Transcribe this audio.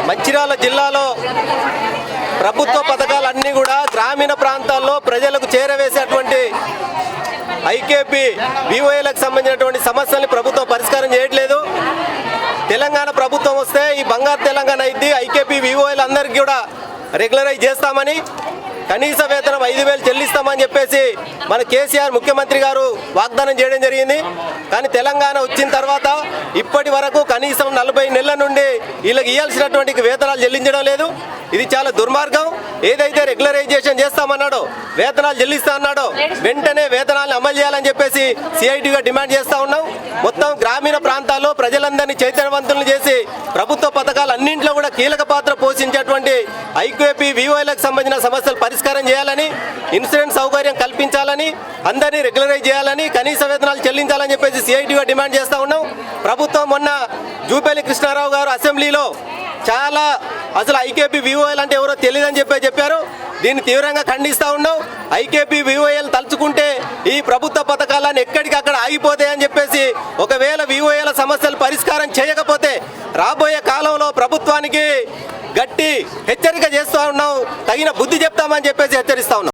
మంచిర్యాల జిల్లాలో ప్రభుత్వ పథకాలన్నీ కూడా గ్రామీణ ప్రాంతాల్లో ప్రజలకు చేరవేసేటువంటి ఐకేపీ విఓఏలకు సంబంధించినటువంటి సమస్యల్ని ప్రభుత్వం పరిష్కారం చేయట్లేదు. తెలంగాణ ప్రభుత్వం వస్తే ఈ బంగారు తెలంగాణ అయింది. ఐకేపీ విఓఏలు అందరికీ కూడా రెగ్యులరైజ్ చేస్తామని, కనీస వేతనం 5,000 చెల్లిస్తామని చెప్పేసి మన కేసీఆర్ ముఖ్యమంత్రి గారు వాగ్దానం చేయడం జరిగింది. కానీ తెలంగాణ వచ్చిన తర్వాత ఇప్పటి వరకు కనీసం 40 నెలల నుండి వీళ్ళకి ఇవ్వాల్సినటువంటి వేతనాలు చెల్లించడం లేదు. ఇది చాలా దుర్మార్గం. ఏదైతే రెగ్యులరైజేషన్ చేస్తామన్నాడో, వేతనాలు చెల్లిస్తా అన్నాడో, వెంటనే వేతనాలను అమలు చేయాలని చెప్పేసి సిఐటిగా డిమాండ్ చేస్తూ ఉన్నాం. మొత్తం గ్రామీణ ప్రాంతాల్లో ప్రజలందరినీ చైతన్యవంతులను చేసి ప్రభుత్వ పథకాలు అన్నింటిలో కూడా కీలక పాత్ర పోషించేటువంటి ఐకేపీ విఓఏలకు సంబంధించిన సమస్యలు పరిష్కారం చేయాలని, ఇన్సూరెన్స్ సౌకర్యం కల్పించాలని, అందరినీ రెగ్యులరైజ్ చేయాలని, కనీస వేతనాలు చెల్లించాలని చెప్పేసి సిఐటిగా డిమాండ్ చేస్తూ ఉన్నాం. ప్రభుత్వం మొన్న జూపల్లి కృష్ణారావు గారు అసెంబ్లీలో చాలా అసలు ఐకేపీ విఓఏలు అంటే ఎవరో తెలియదని చెప్పారు. దీన్ని తీవ్రంగా ఖండిస్తూ ఉన్నాం. ఐకేపీ విఓఏలు తలుచుకుంటే ఈ ప్రభుత్వ పథకాలను ఎక్కడికక్కడ ఆగిపోతాయని చెప్పేసి, ఒకవేళ విఓఏల సమస్యలు పరిష్కారం చేయకపోతే రాబోయే కాలంలో ప్రభుత్వానికి గట్టి హెచ్చరిక చేస్తూ ఉన్నాం, తగిన బుద్ధి చెప్తామని చెప్పేసి హెచ్చరిస్తా ఉన్నాం.